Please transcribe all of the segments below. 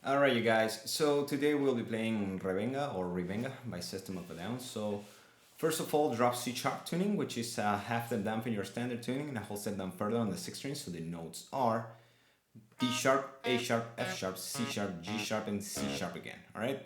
Alright, you guys, so today we'll be playing Revenga or Revenga by System of a Down. So, first of all, drop C sharp tuning, which is half the damp in your standard tuning and a whole step down further on the 6th string. So the notes are D sharp, A sharp, F sharp, C sharp, G sharp, and C sharp again. Alright?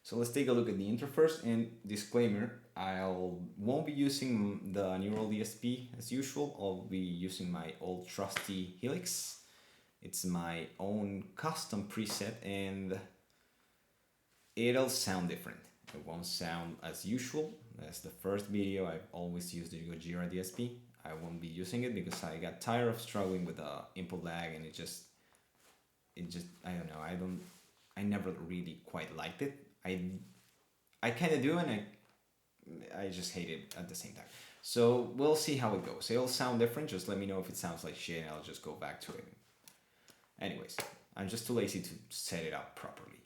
So let's take a look at the intro first. And disclaimer, won't be using the neural DSP as usual. I'll be using my old trusty Helix. It's my own custom preset and it'll sound different. It won't sound as usual. As the first video, I've always used the Gojira DSP. I won't be using it because I got tired of struggling with the input lag and it just I don't know. I never really quite liked it. I kind of do and I just hate it at the same time. So we'll see how it goes. It'll sound different. Just let me know if it sounds like shit and I'll just go back to it. Anyways, I'm just too lazy to set it up properly,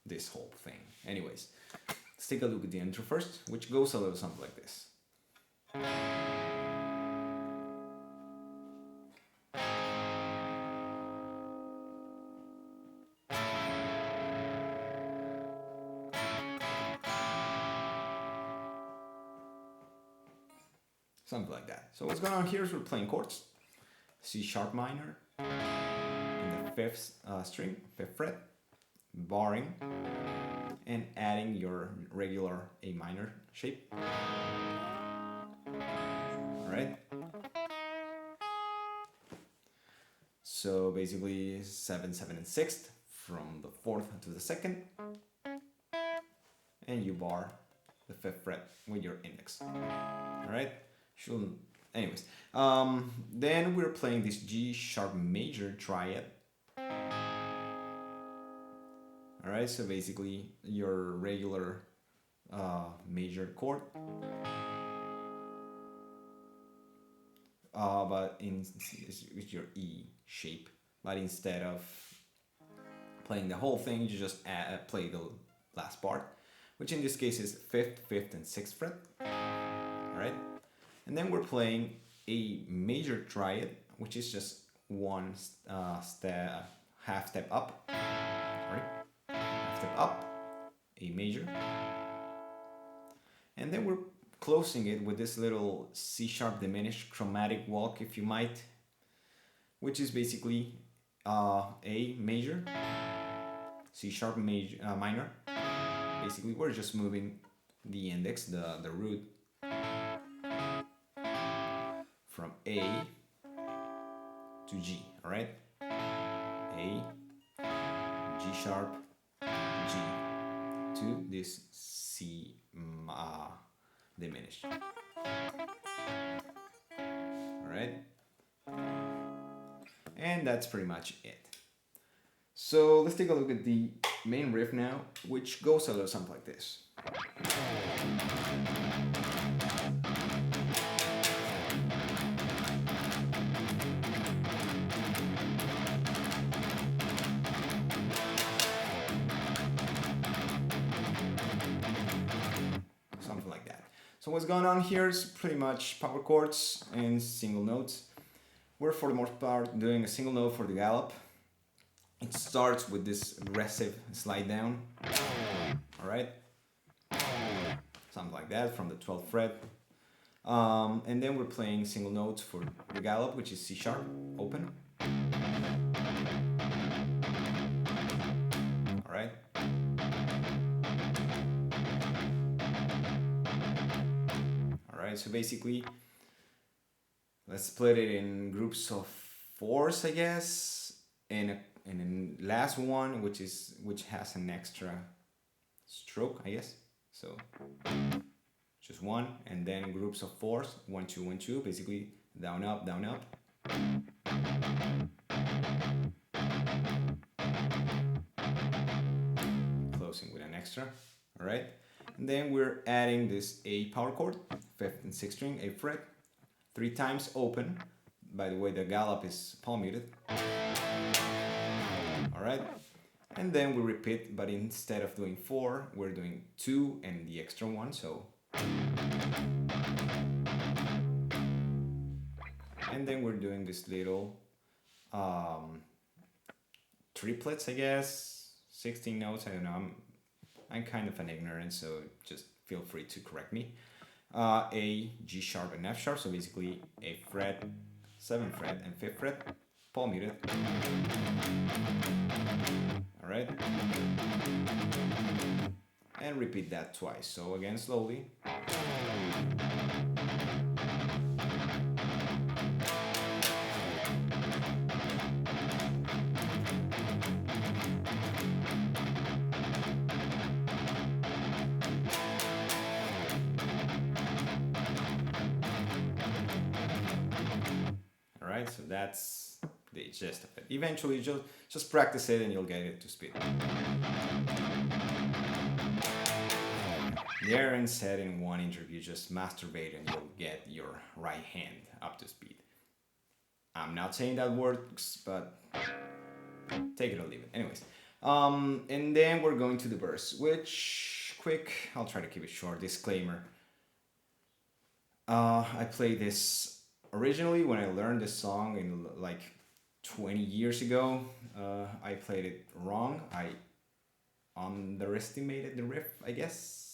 this whole thing. Anyways, let's take a look at the intro first, which goes a little something like this. Something like that. So what's going on here is we're playing chords. C sharp minor, in the 5th string, 5th fret, barring, and adding your regular A minor shape. Alright? So basically 7, 7, and 6th from the 4th to the 2nd. And you bar the 5th fret with your index. Alright? Anyways, then we're playing this G sharp major triad. Alright, so basically your regular major chord, but it's your E shape. But instead of playing the whole thing, you just play the last part, which in this case is 5th, 5th, and 6th fret. Alright, and then we're playing a major triad, which is just one half step up. Sorry. Step up, A major, and then we're closing it with this little C sharp diminished chromatic walk, if you might, which is basically A major, C sharp major, minor. Basically, we're just moving the index, the root, from A to G. All right, A, G sharp, G to this C diminished. Alright? And that's pretty much it. So let's take a look at the main riff now, which goes a little something like this. So what's going on here is pretty much power chords and single notes. We're for the most part doing a single note for the gallop. It starts with this aggressive slide down. Alright? Something like that from the 12th fret. And then we're playing single notes for the gallop, which is C sharp, open. Alright? So basically, let's split it in groups of 4s, I guess, and then last one, which has an extra stroke, I guess. So just 1, and then groups of 4s, 1, 2, 1, 2, basically down, up, down, up. Closing with an extra, all right? And then we're adding this A power chord, 5th and 6th string, A fret, 3 times open. By the way, the gallop is palm muted. Alright, and then we repeat, but instead of doing 4, we're doing 2 and the extra 1, so. And then we're doing this little triplets, I guess. 16 notes. I don't know. I'm kind of an ignorant, so just feel free to correct me. A, G sharp, and F sharp. So basically, 8th fret, 7th fret, and 5th fret, palm muted. All right. And repeat that twice. So again, slowly. Alright, so that's the gist of it. Eventually, just practice it and you'll get it to speed. Aaron said in one interview, just masturbate and you'll get your right hand up to speed. I'm not saying that works, but take it or leave it. Anyways, and then we're going to the verse, which, I'll try to keep it short, disclaimer. I played this originally when I learned this song in like 20 years ago. I played it wrong. I underestimated the riff, I guess.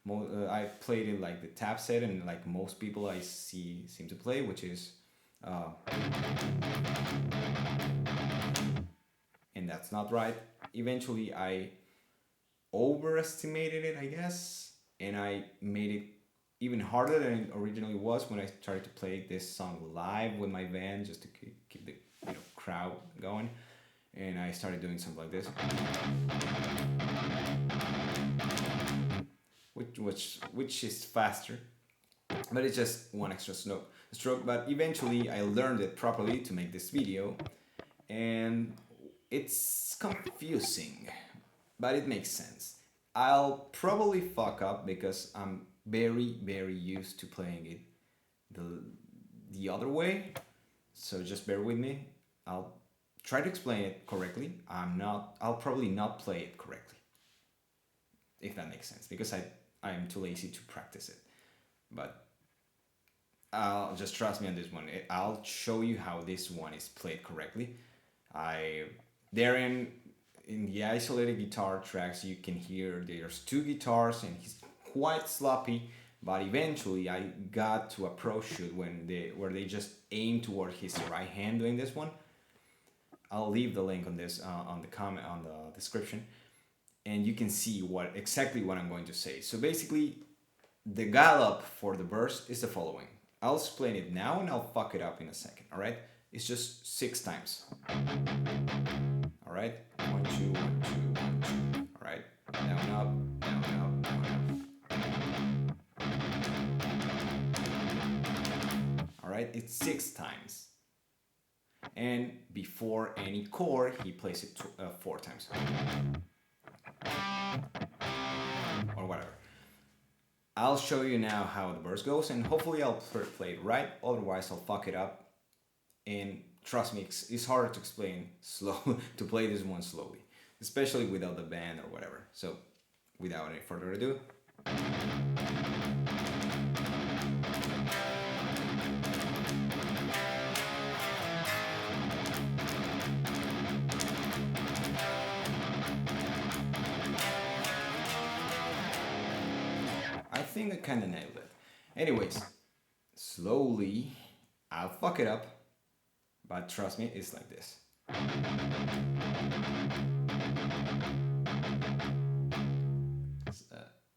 I played it like the tap set and like most people I see seem to play, which is and that's not right. Eventually I overestimated it, I guess, and I made it even harder than it originally was when I started to play this song live with my band, just to keep the crowd going. And I started doing something like this, which is faster, but it's just one extra stroke. But eventually I learned it properly to make this video, and it's confusing, but it makes sense. I'll probably fuck up because I'm very, very used to playing it the other way, so just bear with me. I'll try to explain it correctly. I'll probably not play it correctly, if that makes sense, because I am too lazy to practice it. But I'll just trust me on this one. I'll show you how this one is played correctly. In the isolated guitar tracks, you can hear there's two guitars and he's quite sloppy, but eventually I got to a pro shoot where they just aim toward his right hand doing this one. I'll leave the link on this on the description, and you can see exactly what I'm going to say. So basically, the gallop for the verse is the following. I'll explain it now and I'll fuck it up in a second. All right, it's just 6 times. All right, 1 2 1 2 1 2. All right, down up, down up, down up. All right, it's 6 times. And before any chord, he plays it 4 times. Or whatever. I'll show you now how the verse goes, and hopefully I'll play it right, otherwise I'll fuck it up. And trust me, it's harder to explain to play this one slowly, especially without the band or whatever. So, without any further ado, I think I kinda nailed it. Anyways, slowly, I'll fuck it up, but trust me, it's like this.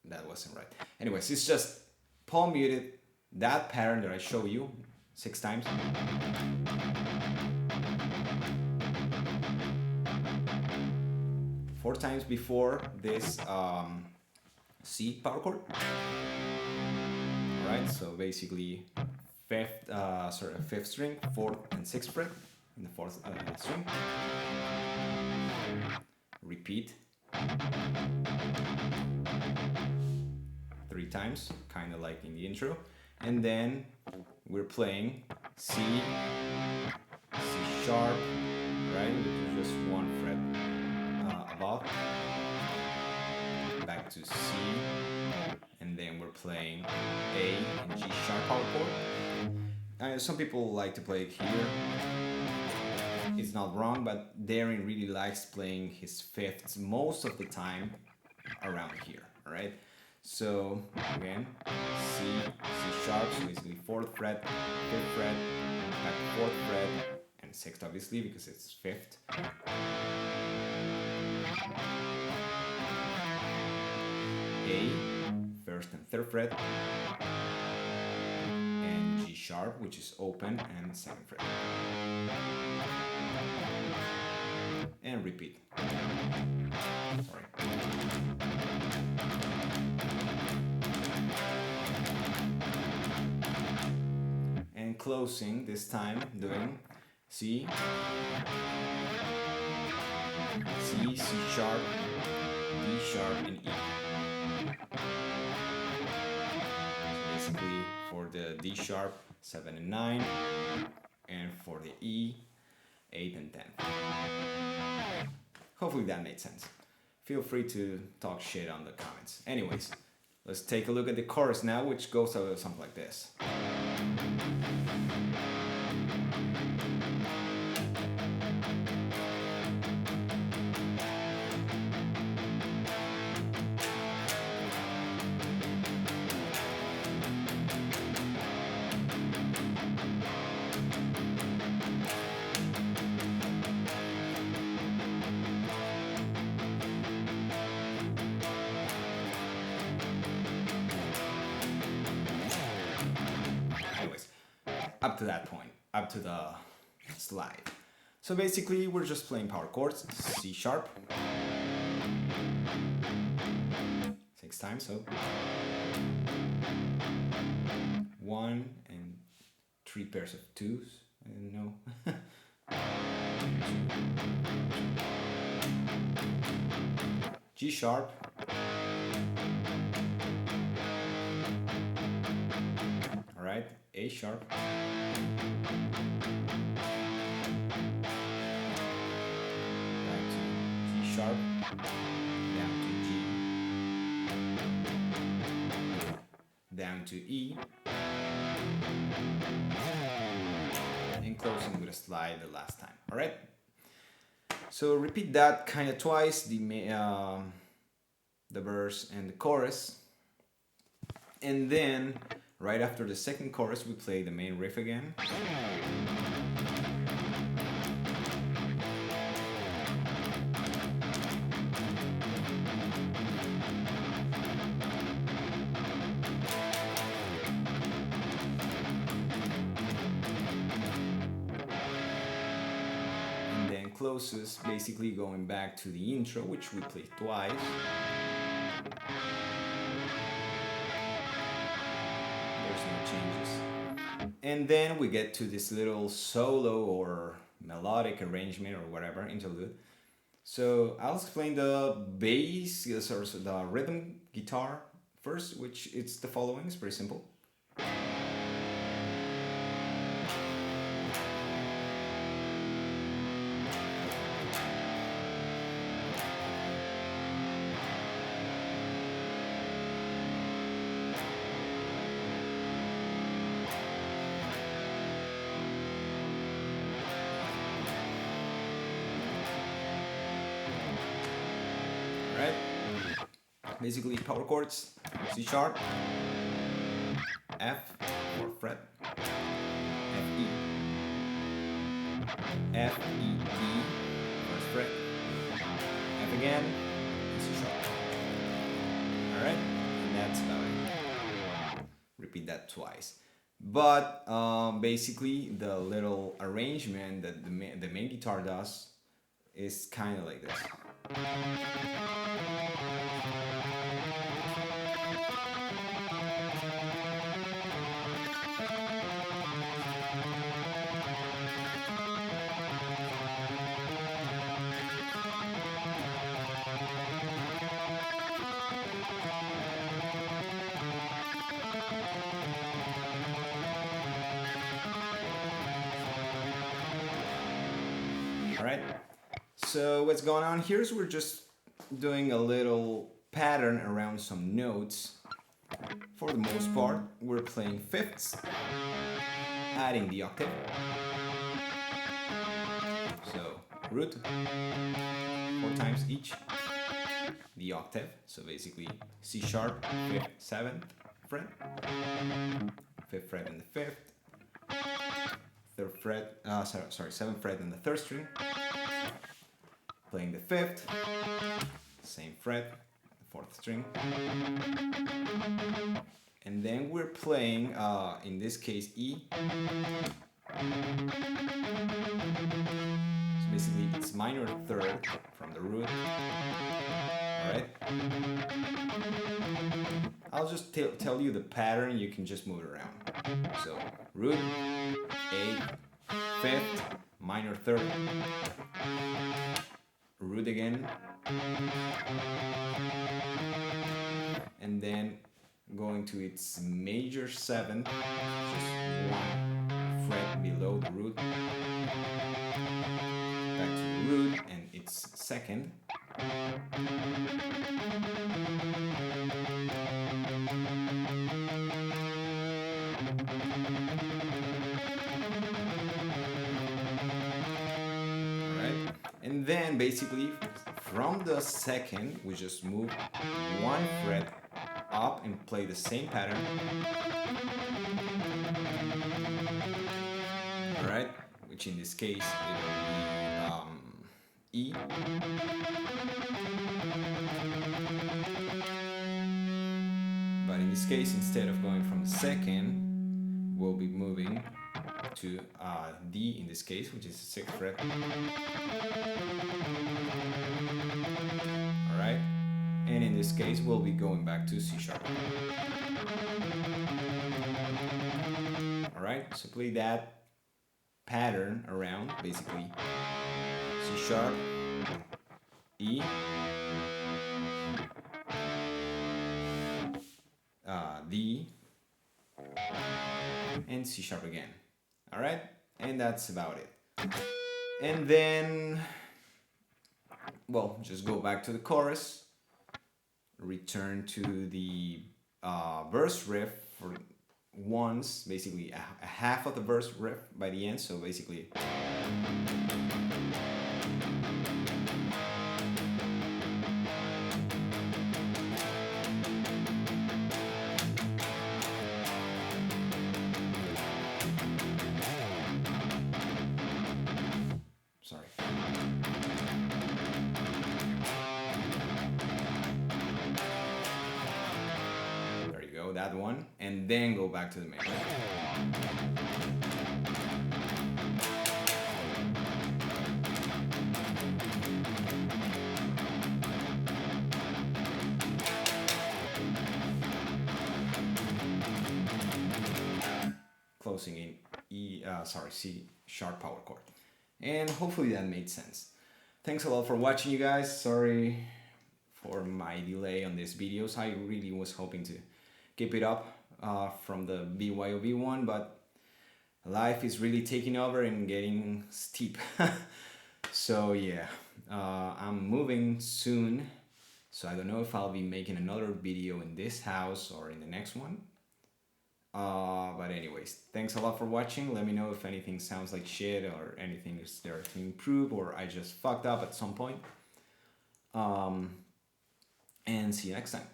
That wasn't right. Anyways, it's just palm muted, that pattern that I show you 6 times. Four times before this C power chord. Alright, so basically 5th string, 4th and 6th fret in the 4th string. Repeat 3 times, kind of like in the intro, and then we're playing C sharp, right, which is just 1 fret above, back to C, and then we're playing A and G sharp power chord. Some people like to play it here. It's not wrong, but Darren really likes playing his fifths most of the time around here, all right? So again, C sharp, so basically 4th fret, 5th fret, back to 4th fret, and 6th obviously because it's 5th. A, 1st and 3rd fret, and G sharp, which is open, and 2nd fret. And repeat. Sorry. And closing this time doing C, C sharp, D sharp, and E. So basically for the D sharp, 7 and 9, and for the E, 8 and 10. Hopefully that made sense. Feel free to talk shit on the comments. Anyways, let's take a look at the chorus now, which goes something like this. Up to that point, up to the slide. So basically we're just playing power chords, C sharp, 6 times, so 1 and 3 pairs of 2s, I don't know. G sharp, alright, A sharp, sharp, down to G, down to E, and closing with a slide the last time. All right. So repeat that kind of twice, the verse and the chorus, and then right after the second chorus we play the main riff again. Closes, basically going back to the intro, which we played twice. There's no changes. And then we get to this little solo or melodic arrangement or whatever, interlude. So I'll explain the bass, or the rhythm guitar first, which it's the following, it's pretty simple. Right? Basically power chords, C sharp, F, 4th fret, F, E, F, E, D, 1st fret, F again, and C sharp. Alright? And that's about it. Repeat that twice. But basically the little arrangement that the main guitar does is kind of like this. Alright, so what's going on here is we're just doing a little pattern around some notes. For the most part, we're playing fifths, adding the octave. So root 4 times each, the octave, so basically C sharp, 5th, 7th fret, 5th fret in the 5th, 3rd fret, 7th fret in the 3rd string, playing the 5th, same fret, the 4th string, and then we're playing, in this case, E. So basically it's minor 3rd from the root. Alright? I'll just tell you the pattern, you can just move it around. So root, 8th, 5th, minor 3rd, root again, and then going to its major 7th, just 1 fret below the root, back to the root and its 2nd, alright, and then basically from the 2nd we just move 1 fret up and play the same pattern. Alright, which in this case it will be E. But in this case, instead of going from the 2nd, we'll be moving to D in this case, which is the 6th fret. Alright, and in this case, we'll be going back to C sharp. Alright, so play that pattern around, basically C sharp, E, D, and C sharp again. Alright, and that's about it. And then, well, just go back to the chorus, return to the verse riff for once, basically a half of the verse riff by the end, so basically sorry. There you go, that one, and then go back to the main. Closing in C sharp power chord. And hopefully that made sense. Thanks a lot for watching, you guys. Sorry for my delay on these videos. I really was hoping to keep it up from the BYOB one, but life is really taking over and getting steep. So yeah, I'm moving soon, so I don't know if I'll be making another video in this house or in the next one. But anyways, thanks a lot for watching. Let me know if anything sounds like shit or anything is there to improve or I just fucked up at some point. And see you next time.